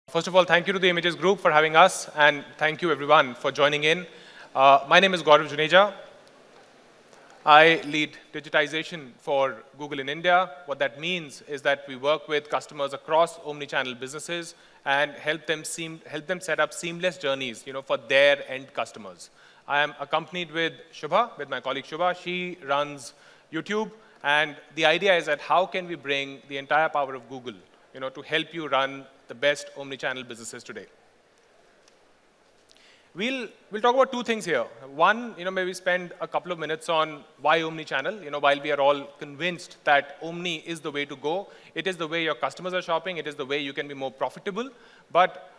First of all, thank you to the Images Group for having us, and thank you everyone for joining in. My name is Gaurav Juneja. I lead digitization for Google in India. What that means is that we work with customers across omnichannel businesses and help them set up seamless journeys, for their end customers. I am accompanied with Shubha, with my colleague Shubha. She runs YouTube, and the idea is that how can we bring the entire power of Google, to help you run the best omnichannel businesses today. We'll talk about two things here. One, maybe spend a couple of minutes on why omnichannel. While we are all convinced that omni is the way to go, it is the way your customers are shopping, it is the way you can be more profitable. But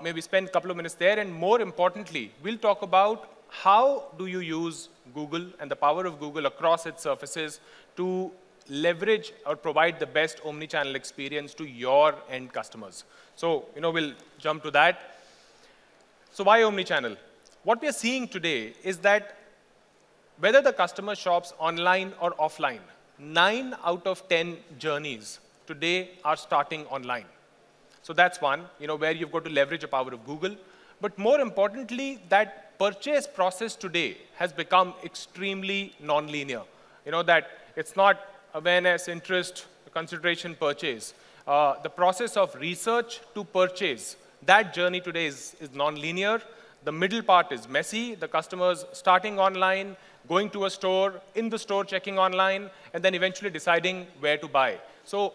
maybe spend a couple of minutes there, and more importantly, we'll talk about how do you use Google and the power of Google across its surfaces to leverage or provide the best omnichannel experience to your end customers. So, we'll jump to that. So why omnichannel? What we are seeing today is that whether the customer shops online or offline, 9 out of 10 journeys today are starting online. So that's one, where you've got to leverage the power of Google. But more importantly, that purchase process today has become extremely non-linear. That it's not awareness, interest, consideration, purchase. The process of research to purchase, that journey today is non-linear. The middle part is messy. The customers starting online, going to a store, in the store checking online, and then eventually deciding where to buy. So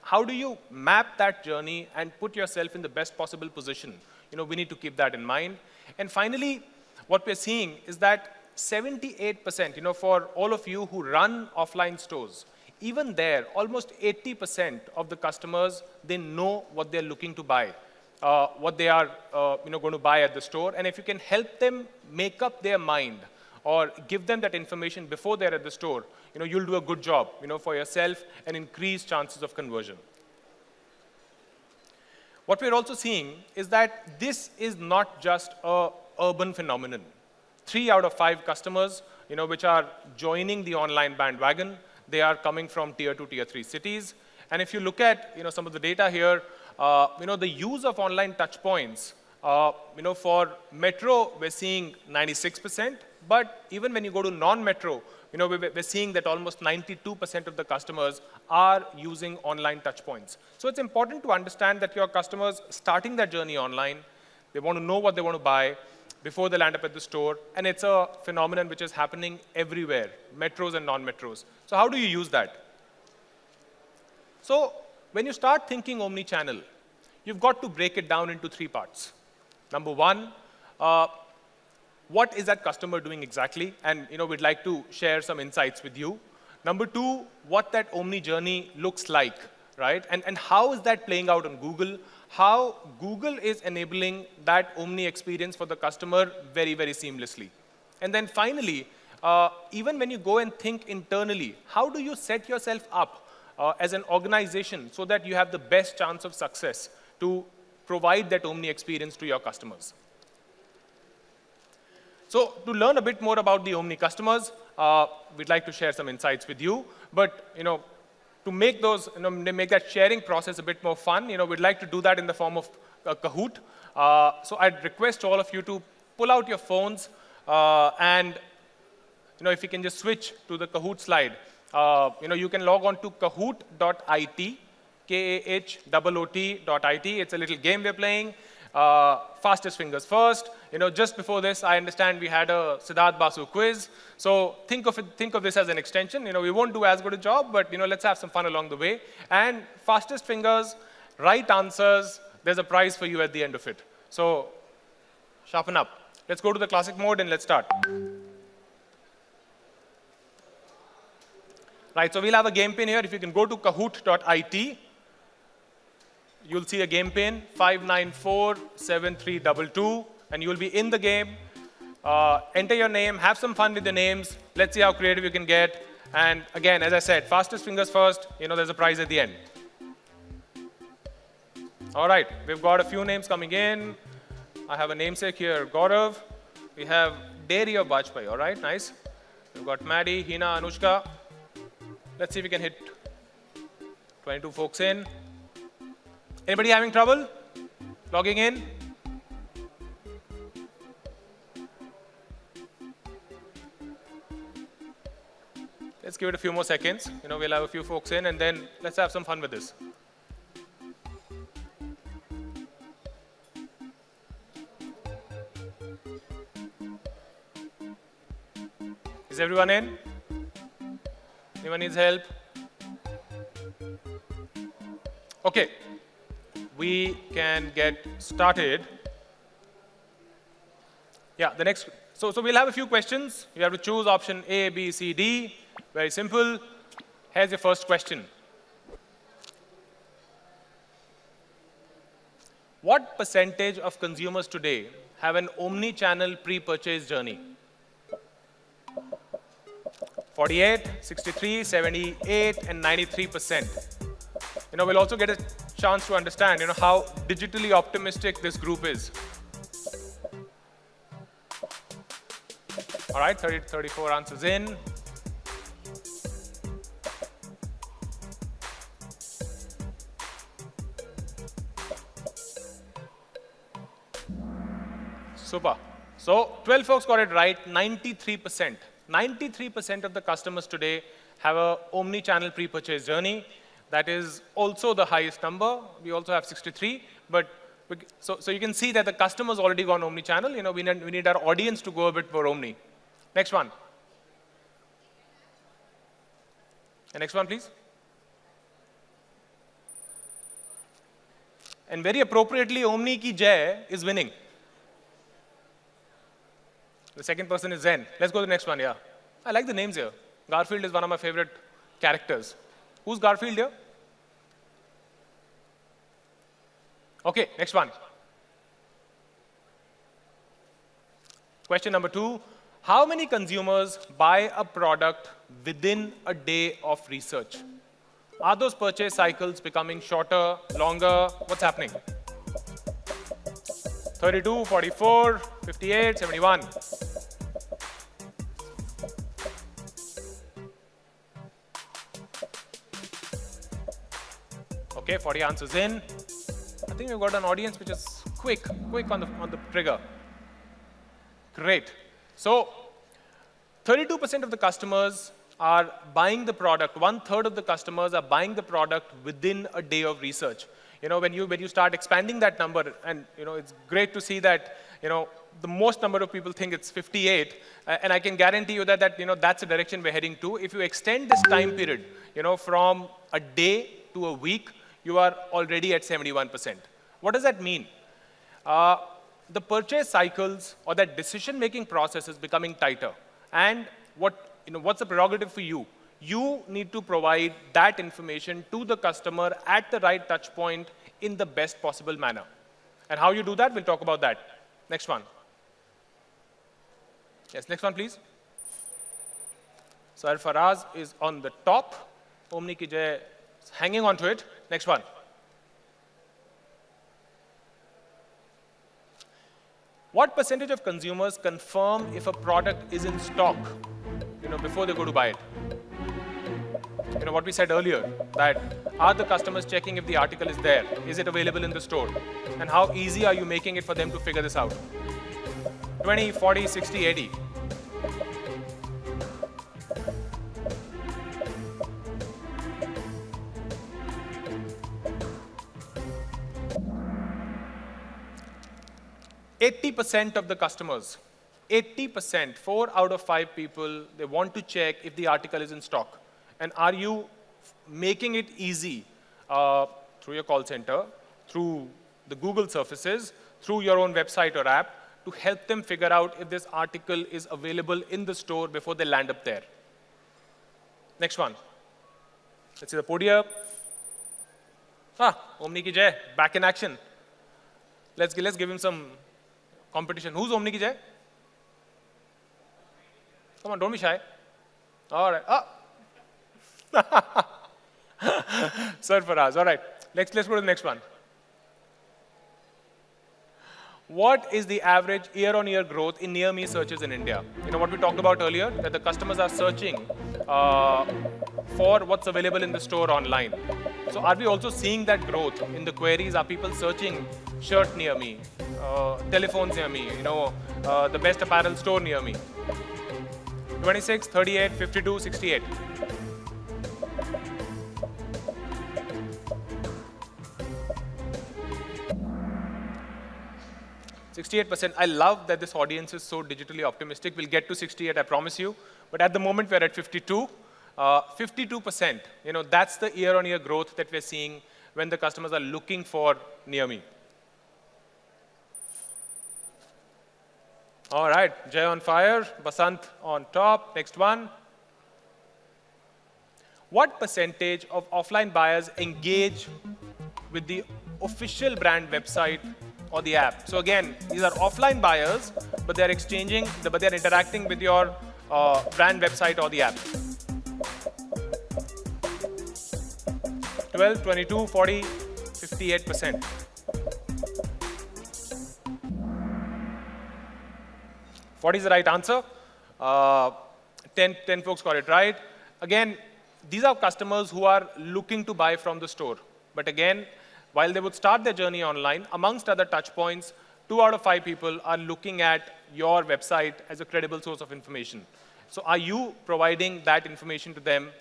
how do you map that journey and put yourself in the best possible position? We need to keep that in mind. And finally, what we're seeing is that 78%, for all of you who run offline stores, even there, almost 80% of the customers, they know what they're looking to buy, what they are going to buy at the store. And if you can help them make up their mind or give them that information before they're at the store, you'll do a good job, for yourself and increase chances of conversion. What we're also seeing is that this is not just an urban phenomenon. 3 out of 5 customers, which are joining the online bandwagon, they are coming from tier 2, tier 3 cities. And if you look at, some of the data here, the use of online touchpoints, for metro, we're seeing 96%. But even when you go to non-metro, we're seeing that almost 92% of the customers are using online touchpoints. So it's important to understand that your customers starting that journey online, they want to know what they want to buy before they land up at the store. And it's a phenomenon which is happening everywhere, metros and non-metros. So how do you use that? So when you start thinking omni-channel, you've got to break it down into 3 parts. Number one, what is that customer doing exactly? And we'd like to share some insights with you. Number 2, what that omni journey looks like, right? And how is that playing out on Google? How Google is enabling that omni experience for the customer very, very seamlessly. And then finally, even when you go and think internally, how do you set yourself up as an organization so that you have the best chance of success to provide that omni experience to your customers? So to learn a bit more about the omni customers, we'd like to share some insights with you. But to make those, make that sharing process a bit more fun, we'd like to do that in the form of a Kahoot. So I'd request all of you to pull out your phones and if you can just switch to the Kahoot slide. You can log on to kahoot.it, kahoot.it. It's a little game we're playing. Fastest fingers first. Just before this, I understand we had a Siddharth Basu quiz. So think of this as an extension. We won't do as good a job, but let's have some fun along the way. And fastest fingers, right answers, there's a prize for you at the end of it. So sharpen up. Let's go to the classic mode and let's start. Right, so we'll have a game pin here. If you can go to kahoot.it, you'll see a game pin, 5947322, and you'll be in the game. Enter your name, have some fun with the names. Let's see how creative you can get. And again, as I said, fastest fingers first, there's a prize at the end. All right, we've got a few names coming in. I have a namesake here, Gaurav. We have Dairy of Bajpai, all right, nice. We've got Maddie, Hina, Anushka. Let's see if we can hit 22 folks in. Anybody having trouble? Logging in. Let's give it a few more seconds. We'll have a few folks in, and then let's have some fun with this. Is everyone in? Anyone needs help? Okay, we can get started. Yeah, the next. So we'll have a few questions. You have to choose option A, B, C, D. Very simple. Here's your first question. What percentage of consumers today have an omni-channel pre-purchase journey? 48, 63, 78, and 93%. We'll also get a chance to understand, how digitally optimistic this group is. All right, 34 answers in. Super. So 12 folks got it right, 93%. 93% of the customers today have a omni-channel pre-purchase journey. That is also the highest number. We also have 63, but so you can see that the customer's already gone omni-channel. We need our audience to go a bit more omni. Next one. The next one, please. And very appropriately, Omni ki Jai is winning. The second person is Zen. Let's go to the next one, yeah. I like the names here. Garfield is one of my favorite characters. Who's Garfield here? Okay, next one. Question number 2. How many consumers buy a product within a day of research? Are those purchase cycles becoming shorter, longer? What's happening? 32, 44, 58, 71. Okay, 40 answers in. I think we've got an audience which is quick on the trigger. Great. So 32% of the customers are buying the product. 1/3 of the customers are buying the product within a day of research. When you start expanding that number, and it's great to see that the most number of people think it's 58, and I can guarantee you that that's the direction we're heading to. If you extend this time period, from a day to a week, you are already at 71%. What does that mean? The purchase cycles or that decision-making process is becoming tighter. And what's the prerogative for you? You need to provide that information to the customer at the right touch point in the best possible manner. And how you do that, we'll talk about that. Next one. Yes, next one, please. Sir Faraz is on the top. Omni ki Jai is hanging on to it. Next one. What percentage of consumers confirm if a product is in stock, before they go to buy it? What we said earlier, that are the customers checking if the article is there? Is it available in the store? And how easy are you making it for them to figure this out? 20, 40, 60, 80. %80 of the customers, 80%, 4 out of 5 people, they want to check if the article is in stock. And are you making it easy through your call center, through the Google surfaces, through your own website or app, to help them figure out if this article is available in the store before they land up there? Next one. Let's see the podium. Omni ki Jai, back in action. Let's give him some competition. Who's Omni ki Jai? Come on, don't be shy. All right. Sir Faraz. All right. Let's go to the next one. What is the average year-on-year growth in near-me searches in India? What we talked about earlier, that the customers are searching for what's available in the store online. So are we also seeing that growth in the queries? Are people searching shirt near me, telephones near me, the best apparel store near me? 26, 38, 52, 68. 68%. I love that this audience is so digitally optimistic. We'll get to 68, I promise you. But at the moment, we're at 52. 52%, that's the year-on-year growth that we're seeing when the customers are looking for near me. All right, Jay on fire, Basant on top. Next one. What percentage of offline buyers engage with the official brand website or the app? So again, these are offline buyers, but they're interacting with your brand website or the app. 12, 22, 40, 58%. 40 is the right answer. 10 folks got it right. Again, these are customers who are looking to buy from the store. But again, while they would start their journey online, amongst other touch points, 2 out of 5 people are looking at your website as a credible source of information. So are you providing that information to them,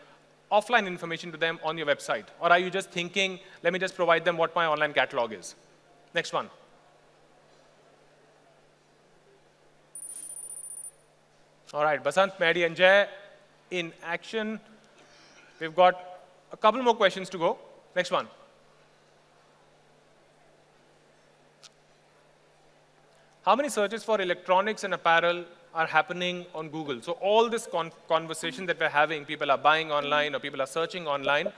offline information to them on your website? Or are you just thinking, let me just provide them what my online catalog is? Next one. All right, Basant, Mehdi, and Jay in action. We've got a couple more questions to go. Next one. How many searches for electronics and apparel are happening on Google? So all this conversation that we're having, people are buying online or people are searching online,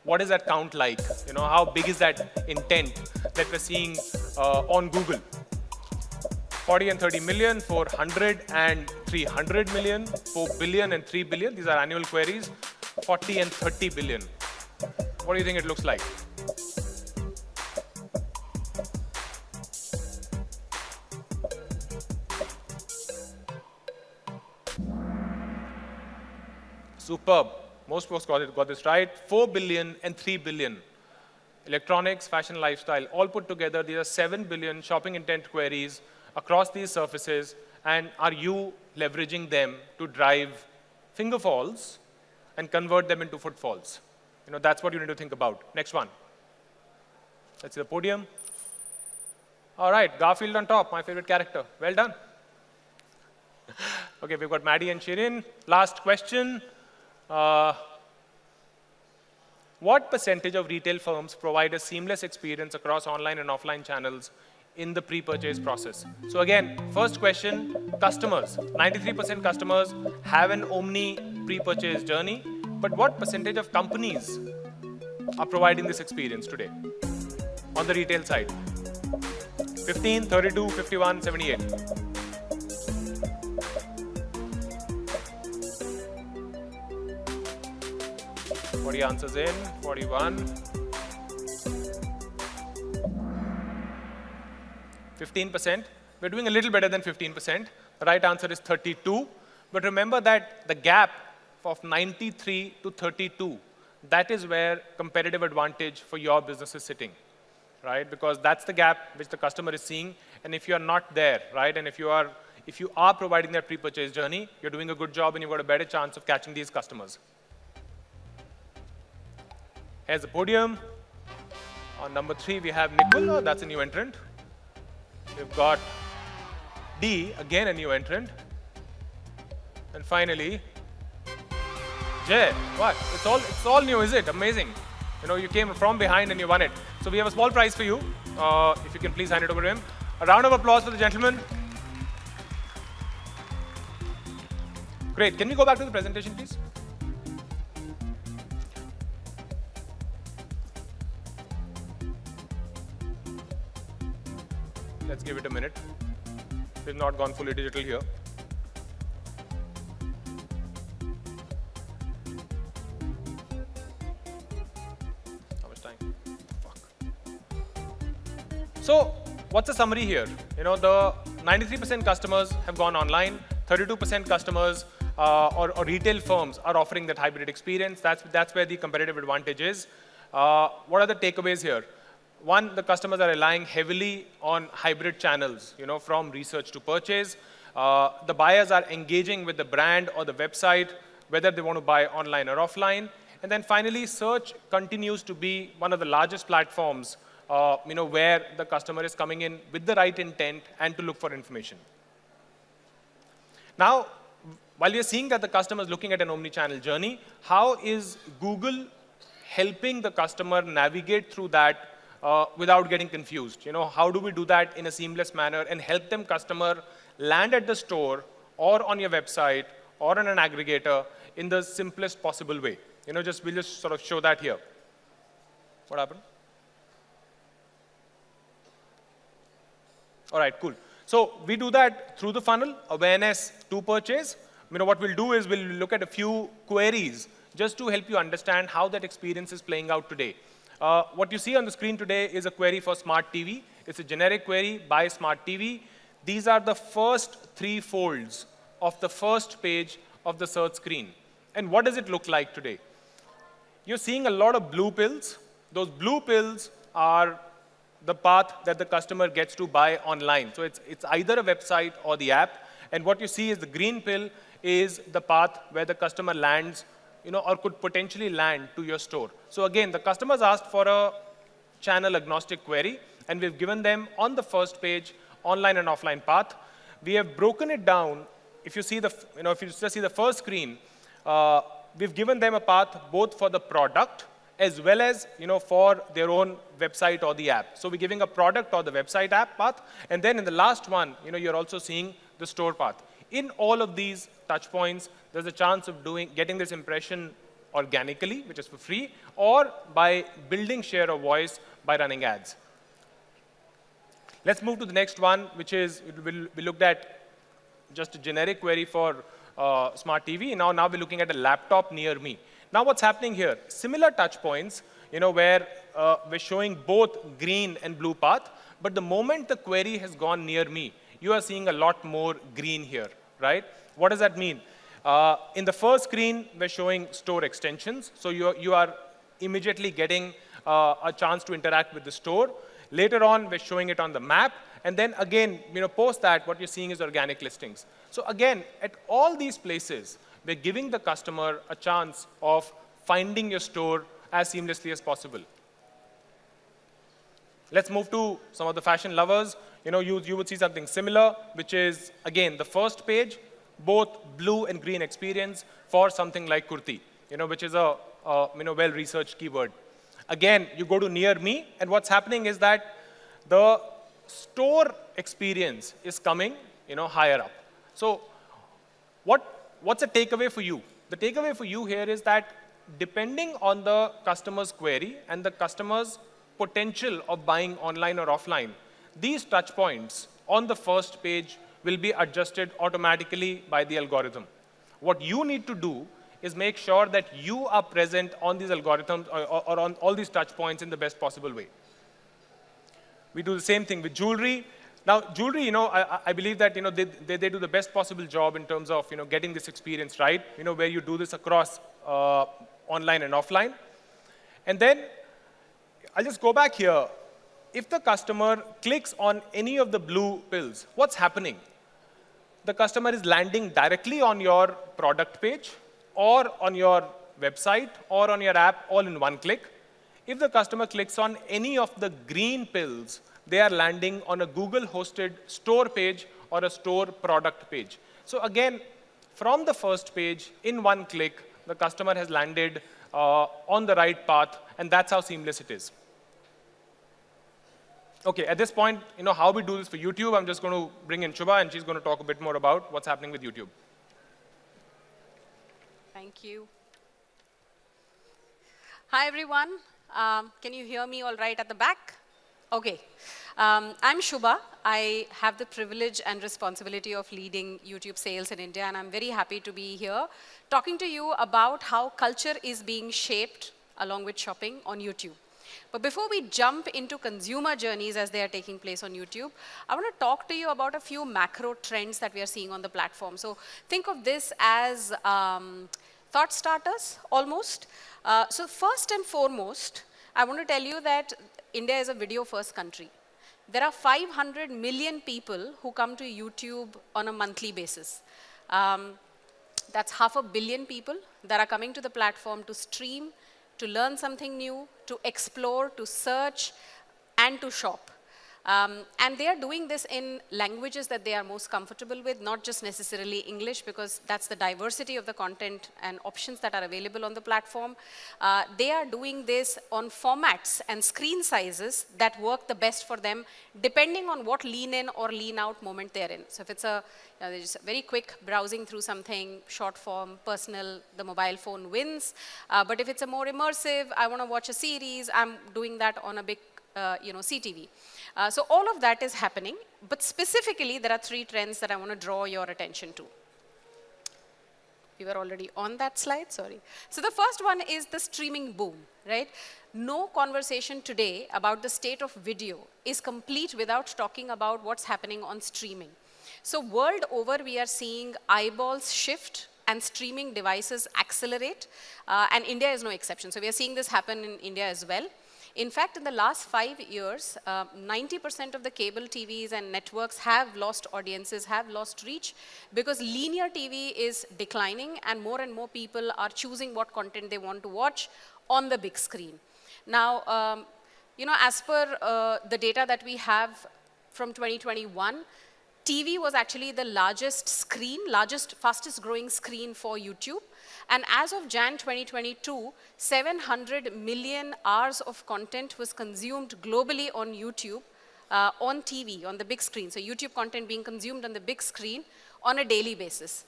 what does that count like? How big is that intent that we're seeing on Google? 40 and 30 million, 400 and 300 million, 4 billion and 3 billion. These are annual queries. 40 and 30 billion. What do you think it looks like? Superb. Most folks got this right. 4 billion and 3 billion. Electronics, fashion, lifestyle, all put together, these are 7 billion shopping intent queries across these surfaces. And are you leveraging them to drive finger falls and convert them into footfalls? That's what you need to think about. Next one. Let's see the podium. All right, Garfield on top, my favorite character. Well done. Okay, we've got Maddie and Shirin. Last question. What percentage of retail firms provide a seamless experience across online and offline channels in the pre-purchase process? So again, first question, customers. 93% customers have an Omni pre-purchase journey, but what percentage of companies are providing this experience today on the retail side? 15, 32, 51, 78. 40 answers in, 41. 15%. We're doing a little better than 15%. The right answer is 32. But remember that the gap of 93 to 32, that is where competitive advantage for your business is sitting, right? Because that's the gap which the customer is seeing. And if you are not there, right, and if you are providing that pre-purchase journey, you're doing a good job and you've got a better chance of catching these customers. Here's the podium. On number 3, we have Nikul. Oh, that's a new entrant. We've got D, again a new entrant. And finally, Jay. What? It's all new, is it? Amazing. You came from behind and you won it. So we have a small prize for you. If you can please hand it over to him. A round of applause for the gentleman. Great. Can we go back to the presentation, please? Let's give it a minute. We've not gone fully digital here. How much time? Fuck. So, what's the summary here? The 93% customers have gone online. 32% customers or retail firms are offering that hybrid experience. That's where the competitive advantage is. What are the takeaways here? One, the customers are relying heavily on hybrid channels, from research to purchase. The buyers are engaging with the brand or the website, whether they want to buy online or offline. And then finally, search continues to be one of the largest platforms, where the customer is coming in with the right intent and to look for information. Now, while we are seeing that the customer is looking at an omni-channel journey, how is Google helping the customer navigate through that without getting confused? How do we do that in a seamless manner and help them customer land at the store or on your website or on an aggregator in the simplest possible way? We'll just sort of show that here. What happened? All right, cool. So we do that through the funnel, awareness to purchase. What we'll do is we'll look at a few queries just to help you understand how that experience is playing out today. What you see on the screen today is a query for smart TV. It's a generic query, buy smart TV. These are the first 3 folds of the first page of the search screen. And what does it look like today? You're seeing a lot of blue pills. Those blue pills are the path that the customer gets to buy online. So it's either a website or the app. And what you see is the green pill is the path where the customer lands, or could potentially land to your store. So again, the customers asked for a channel agnostic query, and we've given them on the first page online and offline path. We have broken it down. If you see if you just see the first screen, we've given them a path both for the product as well as for their own website or the app. So we're giving a product or the website app path, and then in the last one, you're also seeing the store path. In all of these touch points, there's a chance of getting this impression organically, which is for free, or by building share of voice by running ads. Let's move to the next one, which is we looked at just a generic query for smart TV. Now we're looking at a laptop near me. Now what's happening here? Similar touch points, where we're showing both green and blue path, but the moment the query has gone near me, you are seeing a lot more green here, right? What does that mean? In the first screen, we're showing store extensions. So you are immediately getting a chance to interact with the store. Later on, we're showing it on the map. And then again, post that, what you're seeing is organic listings. So again, at all these places, we're giving the customer a chance of finding your store as seamlessly as possible. Let's move to some of the fashion lovers. You would see something similar, which is, again, the first page, both blue and green experience for something like kurti, which is a well-researched keyword. Again, you go to near me, and what's happening is that the store experience is coming, higher up. So what's the takeaway for you? The takeaway for you here is that depending on the customer's query and the customer's potential of buying online or offline, these touch points on the first page will be adjusted automatically by the algorithm. What you need to do is make sure that you are present on these algorithms or on all these touch points in the best possible way. We do the same thing with jewelry. Now, jewelry, I believe that they do the best possible job in terms of getting this experience right, where you do this across online and offline. And then I'll just go back here. If the customer clicks on any of the blue pills, what's happening? The customer is landing directly on your product page or on your website or on your app all in one click. If the customer clicks on any of the green pills, they are landing on a Google-hosted store page or a store product page. So again, from the first page, in one click, the customer has landed on the right path, and that's how seamless it is. Okay, at this point, how we do this for YouTube, I'm just going to bring in Shubha, and she's going to talk a bit more about what's happening with YouTube. Thank you. Hi, everyone. Can you hear me all right at the back? Okay. I'm Shubha. I have the privilege and responsibility of leading YouTube sales in India, and I'm very happy to be here talking to you about how culture is being shaped along with shopping on YouTube. But before we jump into consumer journeys as they are taking place on YouTube, I want to talk to you about a few macro trends that we are seeing on the platform. So think of this as thought starters, almost. So first and foremost, I want to tell you that India is a video-first country. There are 500 million people who come to YouTube on a monthly basis. That's 500 million people that are coming to the platform to stream, to learn something new, to explore, to search, and to shop. And they are doing this in languages that they are most comfortable with, not just necessarily English, because that's the diversity of the content and options that are available on the platform. They are doing this on formats and screen sizes that work the best for them, depending on what lean in or lean out moment they're in. So if it's a, they're just very quick browsing through something, short form, personal, the mobile phone wins. But if it's a more immersive, I want to watch a series, I'm doing that on a big CTV. So all of that is happening, but specifically there are 3 trends that I want to draw your attention to. We were already on that slide, sorry. So the first one is the streaming boom, right? No conversation today about the state of video is complete without talking about what's happening on streaming. So world over, we are seeing eyeballs shift and streaming devices accelerate, and India is no exception. So we are seeing this happen in India as well. In fact, in the last 5 years, 90% of the cable TVs and networks have lost audiences, have lost reach, because linear TV is declining and more people are choosing what content they want to watch on the big screen. Now, as per the data that we have from 2021, TV was actually the fastest growing screen for YouTube. And as of Jan 2022, 700 million hours of content was consumed globally on YouTube, on TV, on the big screen. So YouTube content being consumed on the big screen on a daily basis.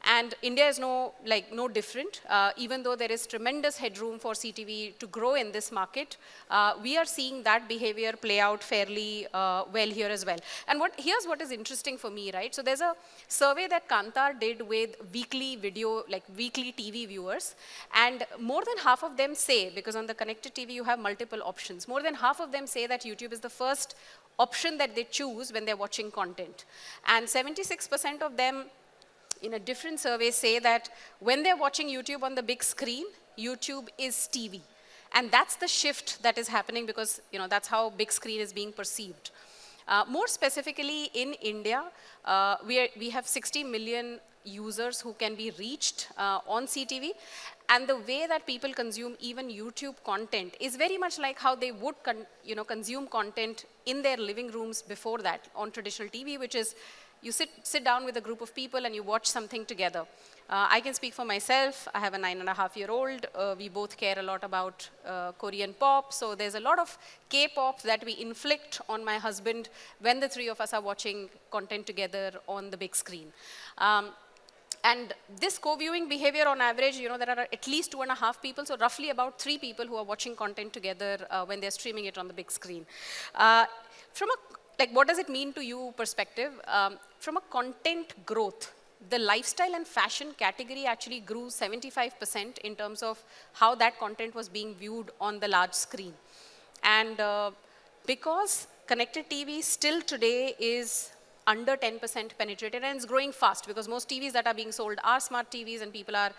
And India is no different. Even though there is tremendous headroom for CTV to grow in this market, we are seeing that behavior play out fairly well here as well. And here's what is interesting for me, right? So there's a survey that Kantar did with weekly TV viewers, and more than half of them say, because on the connected TV you have multiple options, more than half of them say that YouTube is the first option that they choose when they're watching content. And 76% of them in a different survey say that when they're watching YouTube on the big screen, YouTube is TV. And that's the shift that is happening, because that's how big screen is being perceived. More specifically in India, we have 60 million users who can be reached on CTV. And the way that people consume even YouTube content is very much like how they would consume content in their living rooms before that on traditional TV, which is you sit down with a group of people and you watch something together. I can speak for myself. I have a 9.5-year-old. We both care a lot about Korean pop. So there's a lot of K-pop that we inflict on my husband when the 3 of us are watching content together on the big screen. And this co-viewing behavior on average, there are at least 2.5 people, so roughly about 3 people who are watching content together when they're streaming it on the big screen. From a what does it mean to you perspective? From a content growth, the lifestyle and fashion category actually grew 75% in terms of how that content was being viewed on the large screen. And because connected TV still today is under 10% penetrated, and it's growing fast because most TVs that are being sold are smart TVs, and people are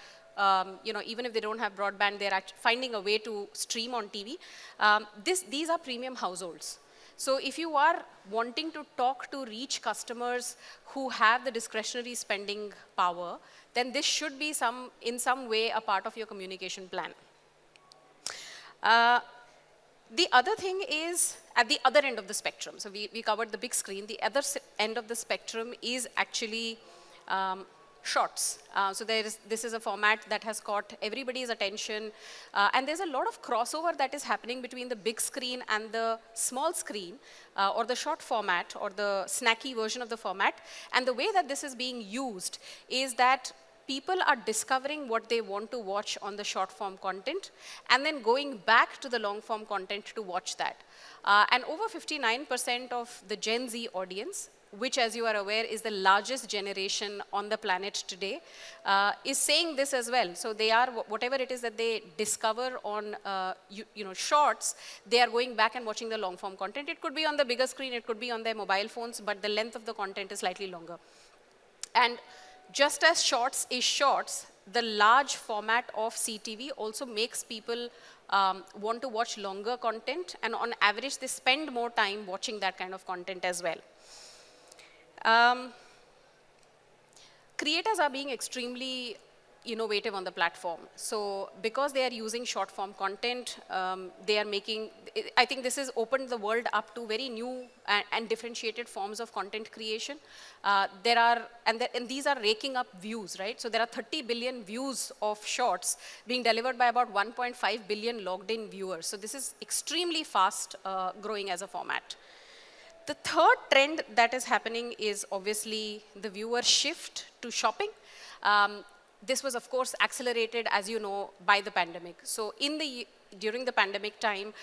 even if they don't have broadband, they're finding a way to stream on TV. These are premium households. So if you are wanting to talk to reach customers who have the discretionary spending power, then this should be in some way a part of your communication plan. The other thing is at the other end of the spectrum. So we covered the big screen. The other end of the spectrum is actually shorts. So this is a format that has caught everybody's attention. And there's a lot of crossover that is happening between the big screen and the small screen, or the short format, or the snacky version of the format. And the way that this is being used is that people are discovering what they want to watch on the short form content and then going back to the long form content to watch that. And over 59% of the Gen Z audience, which, as you are aware, is the largest generation on the planet today, is saying this as well. So they are, whatever it is that they discover on shorts, they are going back and watching the long form content. It could be on the bigger screen, it could be on their mobile phones, but the length of the content is slightly longer. And just as shorts is shorts, the large format of CTV also makes people want to watch longer content, and on average, they spend more time watching that kind of content as well. Creators are being extremely innovative on the platform. So because they are using short form content, they are making, I think this has opened the world up to very new and differentiated forms of content creation. And these are raking up views, right? So there are 30 billion views of shorts being delivered by about 1.5 billion logged in viewers. So this is extremely fast growing as a format. The third trend that is happening is obviously the viewer shift to shopping. This was, of course, accelerated, as you know, by the pandemic. So during the pandemic time,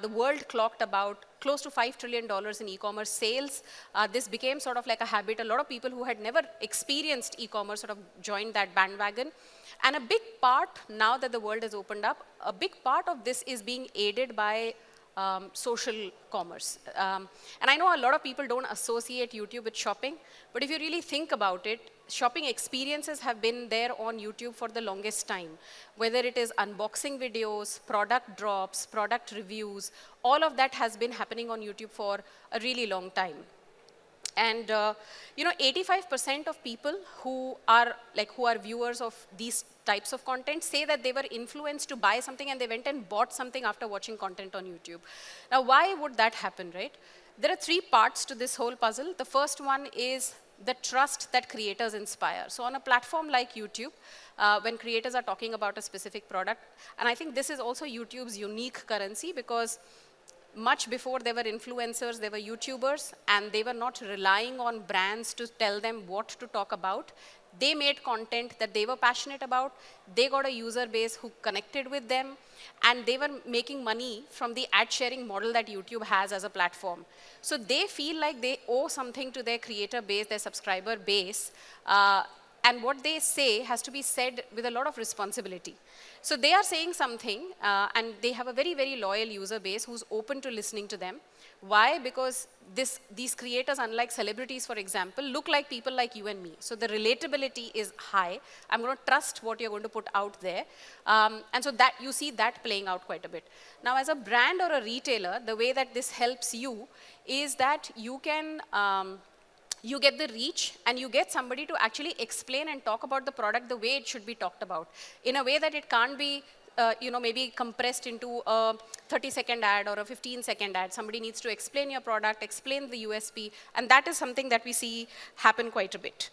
the world clocked about close to $5 trillion in e-commerce sales. This became sort of like a habit. A lot of people who had never experienced e-commerce sort of joined that bandwagon. And a big part, now that the world has opened up, a big part of this is being aided by social commerce. And I know a lot of people don't associate YouTube with shopping, but if you really think about it, shopping experiences have been there on YouTube for the longest time. Whether it is unboxing videos, product drops, product reviews, all of that has been happening on YouTube for a really long time. And 85% of people who are viewers of these types of content say that they were influenced to buy something and they went and bought something after watching content on YouTube. Now, why would that happen, right? There are three parts to this whole puzzle. The first one is the trust that creators inspire. So on a platform like YouTube, when creators are talking about a specific product, and I think this is also YouTube's unique currency, because much before there were influencers, there were YouTubers, and they were not relying on brands to tell them what to talk about. They made content that they were passionate about. They got a user base who connected with them, and they were making money from the ad sharing model that YouTube has as a platform. So they feel like they owe something to their creator base, their subscriber base, and what they say has to be said with a lot of responsibility. So they are saying something, and they have a very, very loyal user base who's open to listening to them. Why? Because these creators, unlike celebrities, for example, look like people like you and me. So the relatability is high. I'm going to trust what you're going to put out there. And so that you see that playing out quite a bit. Now, as a brand or a retailer, the way that this helps you is that you can you get the reach, and you get somebody to actually explain and talk about the product the way it should be talked about, in a way that it can't be maybe compressed into a 30-second ad or a 15-second ad. Somebody needs to explain your product, explain the USP, and that is something that we see happen quite a bit.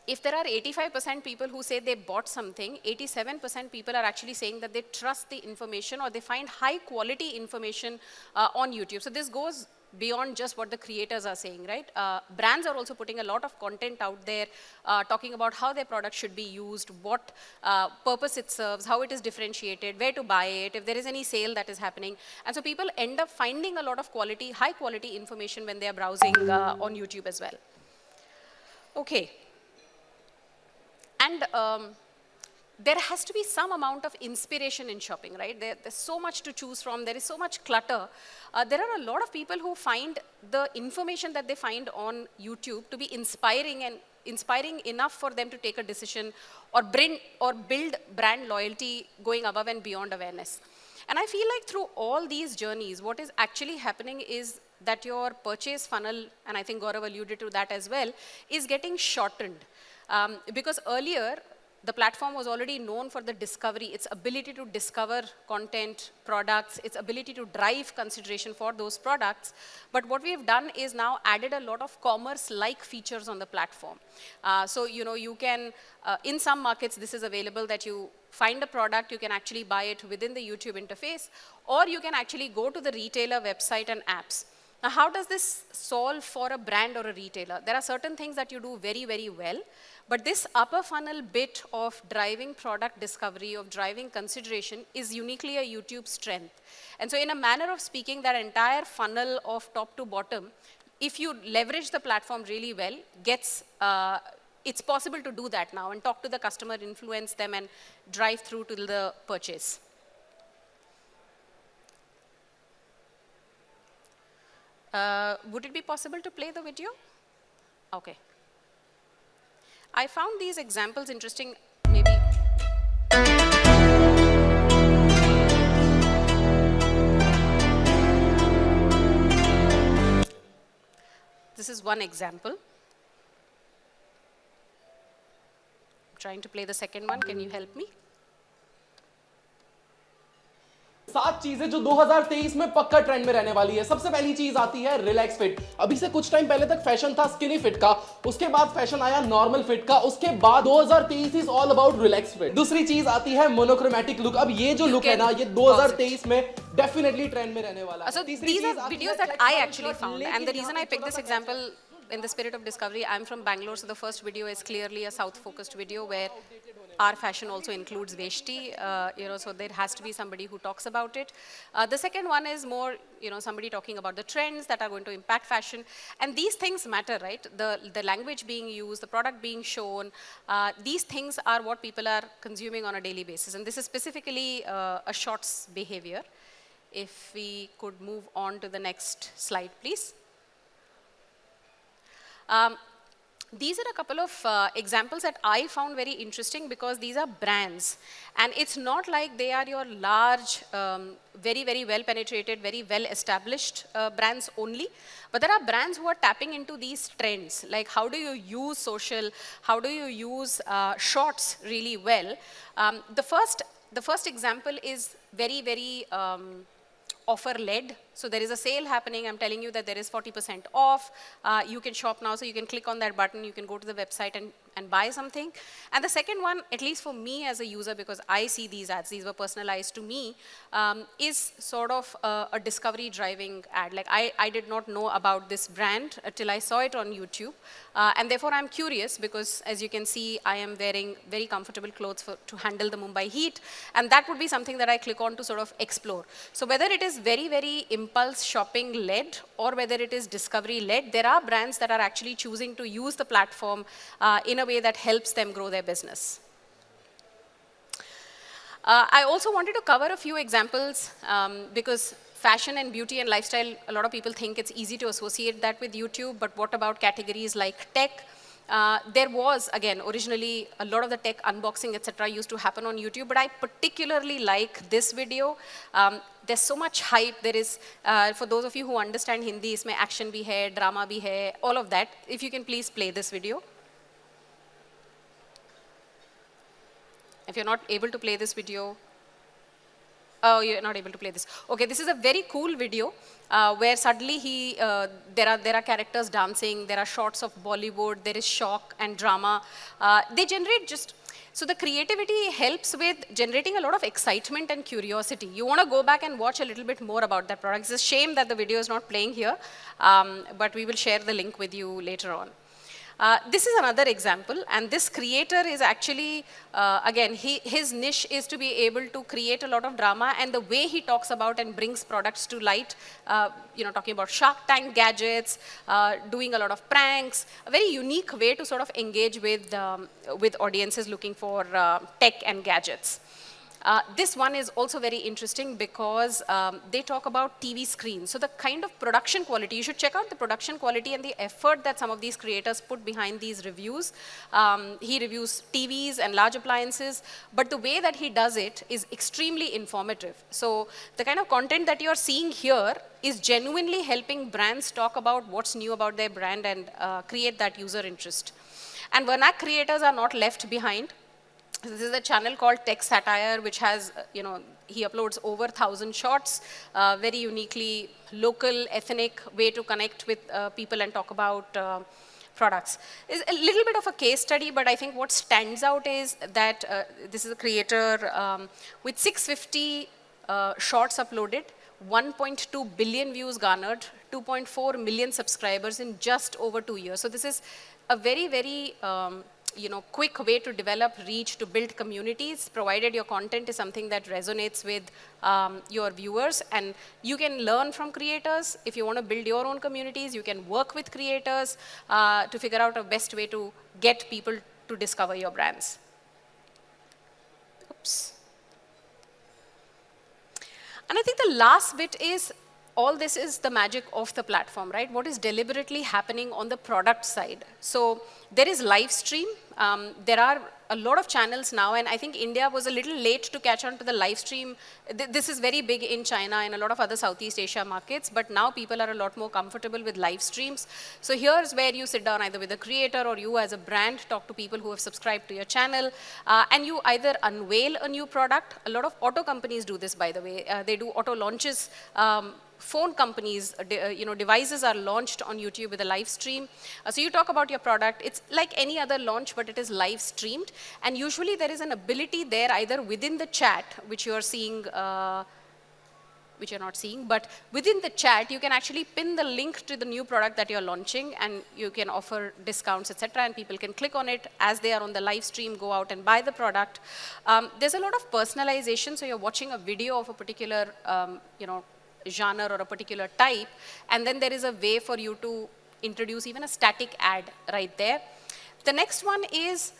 If there are 85% people who say they bought something, 87% people are actually saying that they trust the information, or they find high quality information on YouTube. So this goes beyond just what the creators are saying, right? Brands are also putting a lot of content out there, talking about how their product should be used, what purpose it serves, how it is differentiated, where to buy it, if there is any sale that is happening. And so people end up finding a lot of quality, high quality information when they are browsing on YouTube as well. Okay. And there has to be some amount of inspiration in shopping, right? There's so much to choose from. There is so much clutter. There are a lot of people who find the information that they find on YouTube to be inspiring, and inspiring enough for them to take a decision or build brand loyalty going above and beyond awareness. And I feel like through all these journeys, what is actually happening is that your purchase funnel, and I think Gaurav alluded to that as well, is getting shortened. Because earlier, the platform was already known for the discovery, its ability to discover content, products, its ability to drive consideration for those products. But what we've done is now added a lot of commerce-like features on the platform. So, you can, in some markets, this is available that you find a product, you can actually buy it within the YouTube interface, or you can actually go to the retailer website and apps. Now, how does this solve for a brand or a retailer? There are certain things that you do very, very well, but this upper funnel bit of driving product discovery, of driving consideration, is uniquely a YouTube strength. And so in a manner of speaking, that entire funnel of top to bottom, if you leverage the platform really well, it's possible to do that now and talk to the customer, influence them, and drive through to the purchase. Would it be possible to play the video? Okay. I found these examples interesting, maybe. This is one example. I'm trying to play the second one. Can you help me? 7 चीजें जो 2023 में पक्का trend में रहने वाली है। सबसे पहली चीज आती है रिलैक्स फिट। अभी से कुछ टाइम पहले तक फैशन था स्किनी फिट का, उसके बाद फैशन आया नॉर्मल फिट का, उसके बाद 2023 is all about relax fit. दूसरी चीज आती है मोनोक्रोमैटिक लुक। अब ये जो लुक है ना, ये 2023 में डेफिनेटली ट्रेंड में रहने वाला है। So these are videos that I actually found, and the reason I picked this example in the spirit of discovery, I'm from Bangalore, so the first video is clearly a south-focused video where our fashion also includes veshti, so there has to be somebody who talks about it. The second one is more, somebody talking about the trends that are going to impact fashion, and these things matter, right? The language being used, the product being shown, these things are what people are consuming on a daily basis, and this is specifically a shorts behavior. If we could move on to the next slide, please. These are a couple of examples that I found very interesting because these are brands. And it's not like they are your large, very, very well penetrated, very well established brands only. But there are brands who are tapping into these trends. Like how do you use social, how do you use shorts really well? The first example is very, very offer-led. So there is a sale happening. I'm telling you that there is 40% off. You can shop now, so you can click on that button. You can go to the website and buy something. And the second one, at least for me as a user, because I see these ads, these were personalized to me, is sort of a discovery driving ad. Like I did not know about this brand till I saw it on YouTube. And therefore I'm curious because as you can see, I am wearing very comfortable clothes to handle the Mumbai heat. And that would be something that I click on to sort of explore. So whether it is very, very impulse shopping led or whether it is discovery led, there are brands that are actually choosing to use the platform in a way that helps them grow their business. I also wanted to cover a few examples because fashion and beauty and lifestyle, a lot of people think it's easy to associate that with YouTube, but what about categories like tech? There was, again, originally a lot of the tech unboxing, etc. used to happen on YouTube, but I particularly like this video. There's so much hype. There is, for those of you who understand Hindi, isme action bhi hai, drama bhi hai, all of that. If you can please play this video. If you're not able to play this video, oh, you're not able to play this. Okay, this is a very cool video where suddenly there are characters dancing, there are shots of Bollywood, there is shock and drama. They generate just, so the creativity helps with generating a lot of excitement and curiosity. You want to go back and watch a little bit more about that product. It's a shame that the video is not playing here, but we will share the link with you later on. This is another example, and this creator is actually, again, his niche is to be able to create a lot of drama, and the way he talks about and brings products to light, talking about Shark Tank gadgets, doing a lot of pranks, a very unique way to sort of engage with audiences looking for tech and gadgets. This one is also very interesting because they talk about TV screens. So the kind of production quality, you should check out the production quality and the effort that some of these creators put behind these reviews. He reviews TVs and large appliances, but the way that he does it is extremely informative. So the kind of content that you're seeing here is genuinely helping brands talk about what's new about their brand and create that user interest. And Vernac creators are not left behind. This is a channel called Tech Satire, which has, he uploads over 1,000 shorts, very uniquely local, ethnic way to connect with people and talk about products. It's a little bit of a case study, but I think what stands out is that this is a creator with 650 shorts uploaded, 1.2 billion views garnered, 2.4 million subscribers in just over 2 years. So this is a very, very quick way to develop reach, to build communities, provided your content is something that resonates with your viewers. And you can learn from creators. If you want to build your own communities, you can work with creators to figure out a best way to get people to discover your brands. Oops. And I think the last bit is all this is the magic of the platform, right? What is deliberately happening on the product side? So there is live stream. There are a lot of channels now, and I think India was a little late to catch on to the live stream. This is very big in China and a lot of other Southeast Asia markets, but now people are a lot more comfortable with live streams. So here's where you sit down either with a creator or you as a brand, talk to people who have subscribed to your channel, and you either unveil a new product. A lot of auto companies do this, by the way. They do auto launches. Phone companies, devices are launched on YouTube with a live stream. So you talk about your product. It's like any other launch, but it is live streamed. And usually there is an ability there either within the chat, which you are seeing, which you're not seeing, but within the chat, you can actually pin the link to the new product that you're launching, and you can offer discounts, etc. And people can click on it as they are on the live stream, go out and buy the product. There's a lot of personalization. So you're watching a video of a particular, genre or a particular type, and then there is a way for you to introduce even a static ad right there. The next one is,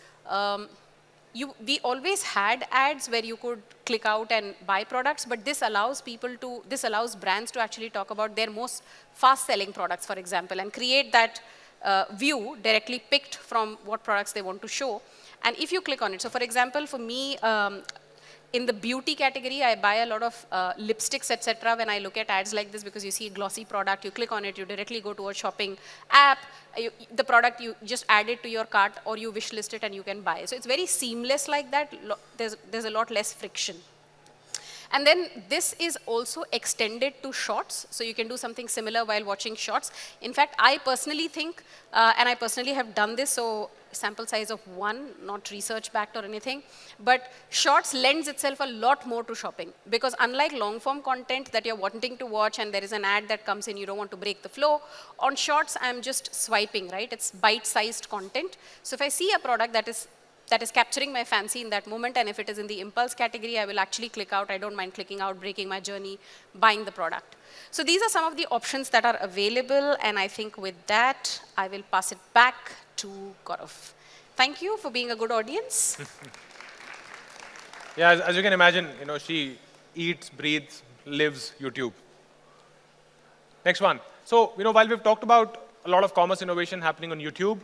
we always had ads where you could click out and buy products, but this allows brands to actually talk about their most fast-selling products, for example, and create that view directly picked from what products they want to show. And if you click on it, so for example, for me, in the beauty category, I buy a lot of lipsticks, etc. when I look at ads like this, because you see a glossy product, you click on it, you directly go to a shopping app, the product, you just add it to your cart or you wish list it and you can buy. So it's very seamless like that. There's a lot less friction. And then this is also extended to shorts. So you can do something similar while watching shorts. In fact, I personally think, and I personally have done this, so sample size of 1, not research backed or anything, but shorts lends itself a lot more to shopping, because unlike long form content that you're wanting to watch and there is an ad that comes in, you don't want to break the flow, on shorts I'm just swiping, right? It's bite-sized content. So if I see a product that is capturing my fancy in that moment, and if it is in the impulse category, I will actually click out. I don't mind clicking out, breaking my journey, buying the product. So these are some of the options that are available, and I think with that, I will pass it back to Gaurav. Thank you for being a good audience. Yeah, as you can imagine, she eats, breathes, lives YouTube. Next one. So, while we've talked about a lot of commerce innovation happening on YouTube,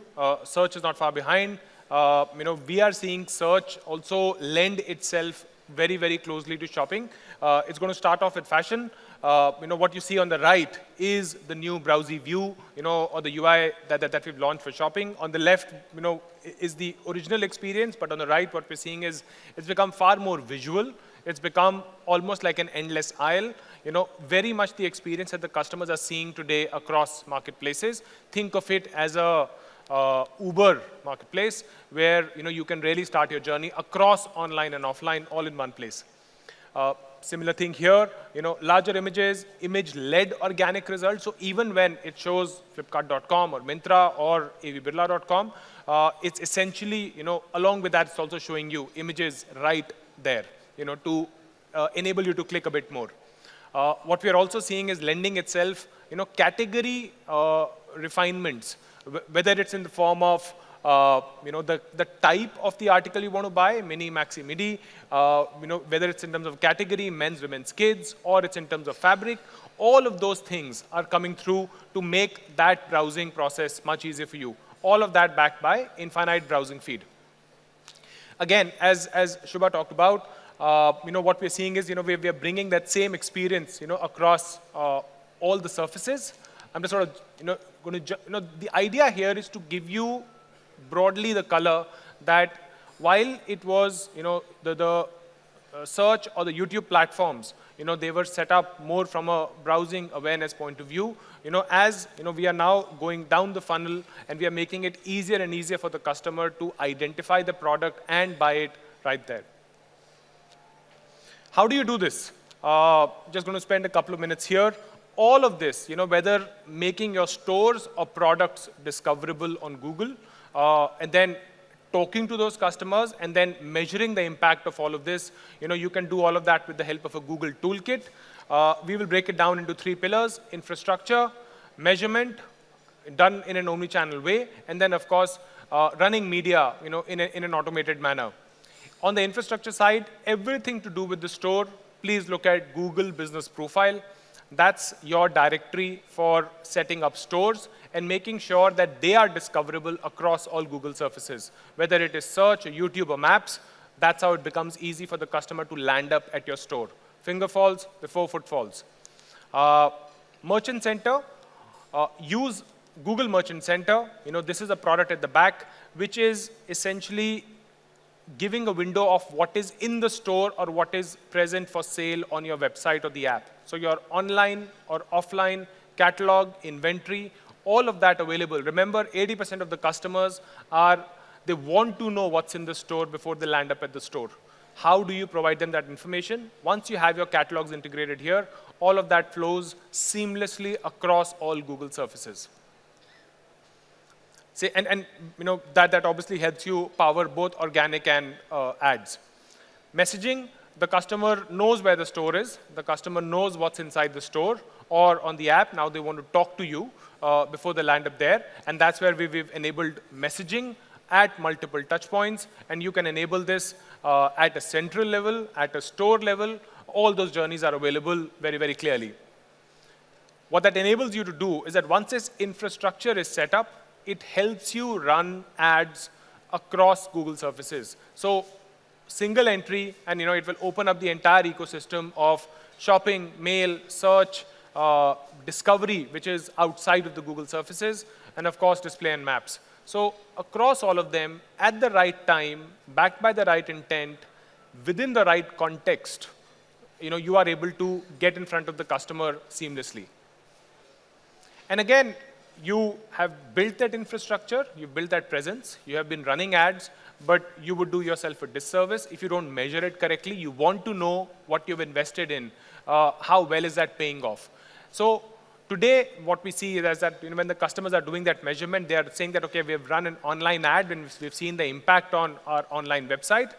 search is not far behind. We are seeing search also lend itself very, very closely to shopping. It's going to start off with fashion. What you see on the right is the new browsy view, or the UI that we've launched for shopping. On the left, is the original experience, but on the right, what we're seeing is it's become far more visual. It's become almost like an endless aisle. Very much the experience that the customers are seeing today across marketplaces. Think of it as a Uber marketplace where you can really start your journey across online and offline all in one place. Similar thing here, larger images, image-led organic results. So even when it shows Flipkart.com or Myntra or avbirla.com, it's essentially, along with that, it's also showing you images right there, to enable you to click a bit more. What we are also seeing is lending itself, category refinements, whether it's in the form of the type of the article you want to buy, mini, maxi, midi, whether it's in terms of category, men's, women's, kids, or it's in terms of fabric, all of those things are coming through to make that browsing process much easier for you. All of that backed by infinite browsing feed. Again, as Shubha talked about, what we're seeing is, we are bringing that same experience, across all the surfaces. I'm just sort of, the idea here is to give you broadly the color that while it was, the search or the YouTube platforms, they were set up more from a browsing awareness point of view. As we are now going down the funnel and we are making it easier and easier for the customer to identify the product and buy it right there. How do you do this? Just going to spend a couple of minutes here. All of this, whether making your stores or products discoverable on Google, and then talking to those customers and then measuring the impact of all of this, you can do all of that with the help of a Google Toolkit. We will break it down into 3 pillars: infrastructure, measurement, done in an omnichannel way, and then, of course, running media, in an automated manner. On the infrastructure side, everything to do with the store, please look at Google Business Profile. That's your directory for setting up stores and making sure that they are discoverable across all Google surfaces. Whether it is search, or YouTube, or maps, that's how it becomes easy for the customer to land up at your store. Finger falls before footfalls. Merchant Center, use Google Merchant Center. This is a product at the back, which is essentially giving a window of what is in the store or what is present for sale on your website or the app. So your online or offline catalog, inventory, all of that available. Remember, 80% of the customers they want to know what's in the store before they land up at the store. How do you provide them that information? Once you have your catalogs integrated here, all of that flows seamlessly across all Google surfaces. See, and that obviously helps you power both organic and ads. Messaging, the customer knows where the store is. The customer knows what's inside the store or on the app. Now they want to talk to you before they land up there. And that's where we've enabled messaging at multiple touch points. And you can enable this at a central level, at a store level. All those journeys are available very, very clearly. What that enables you to do is that once this infrastructure is set up, it helps you run ads across Google surfaces. So single entry, and it will open up the entire ecosystem of shopping, mail, search, discovery, which is outside of the Google surfaces, and of course, display and maps. So across all of them, at the right time, backed by the right intent, within the right context, you are able to get in front of the customer seamlessly. And again, you have built that infrastructure, you've built that presence, you have been running ads, but you would do yourself a disservice if you don't measure it correctly. You want to know what you've invested in, how well is that paying off. So today, what we see is that when the customers are doing that measurement, they are saying that, okay, we've run an online ad and we've seen the impact on our online website.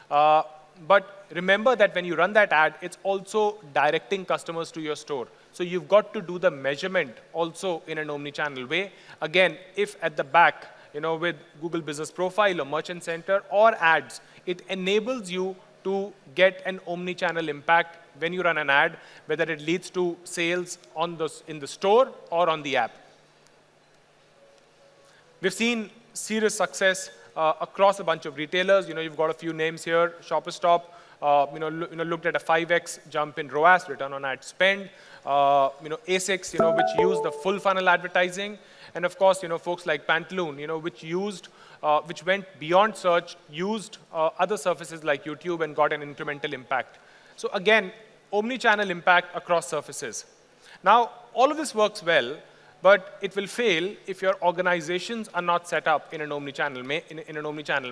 But remember that when you run that ad, it's also directing customers to your store. So you've got to do the measurement also in an omni-channel way. Again, if at the back, with Google Business Profile or Merchant Center or ads, it enables you to get an omni-channel impact when you run an ad, whether it leads to sales in the store or on the app. We've seen serious success across a bunch of retailers. You've got a few names here. Shoppers Stop, looked at a 5x jump in ROAS, return on ad spend. ASICS, which used the full funnel advertising. And of course, folks like Pantaloon, which went beyond search, used other surfaces like YouTube and got an incremental impact. So again, omni-channel impact across surfaces. Now, all of this works well, but it will fail if your organizations are not set up in an omni-channel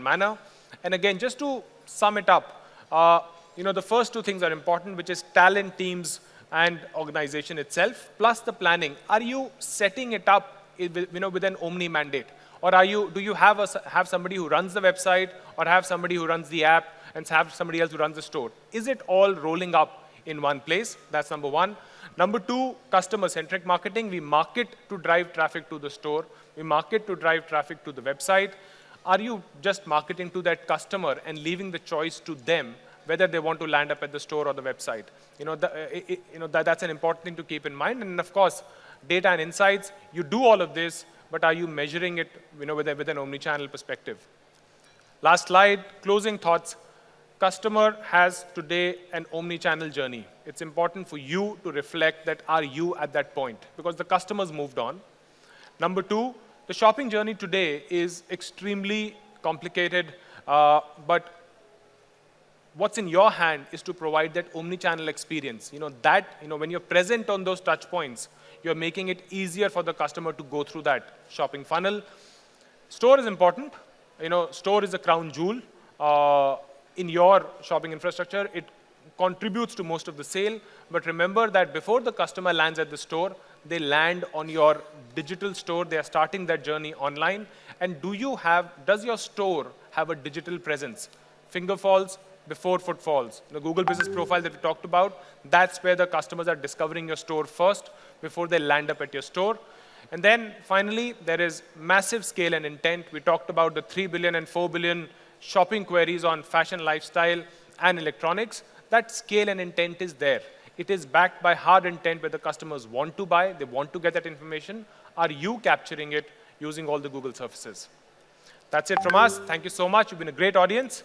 manner. And again, just to sum it up, the first two things are important, which is talent, teams, and organization itself, plus the planning. Are you setting it up with an omni mandate? Or do you have somebody who runs the website, or have somebody who runs the app, and have somebody else who runs the store? Is it all rolling up in one place? That's number one. Number two, customer-centric marketing. We market to drive traffic to the store. We market to drive traffic to the website. Are you just marketing to that customer and leaving the choice to them whether they want to land up at the store or the website? That's an important thing to keep in mind. And of course, data and insights. You do all of this, but are you measuring it with an omni-channel perspective? Last slide, closing thoughts. Customer has today an omni-channel journey. It's important for you to reflect that, are you at that point? Because the customer's moved on. Number two, the shopping journey today is extremely complicated, but what's in your hand is to provide that omni-channel experience. When you're present on those touch points, you're making it easier for the customer to go through that shopping funnel. Store is important. Store is a crown jewel in your shopping infrastructure. It contributes to most of the sale. But remember that before the customer lands at the store, they land on your digital store. They are starting that journey online. And does your store have a digital presence? Finger falls before footfalls. The Google Business Profile that we talked about, that's where the customers are discovering your store first before they land up at your store. And then finally, there is massive scale and intent. We talked about the 3 billion and 4 billion shopping queries on fashion, lifestyle, and electronics. That scale and intent is there. it is backed by hard intent where the customers want to buy, they want to get that information. Are you capturing it using all the Google surfaces? That's it from us. Thank you so much. You've been a great audience.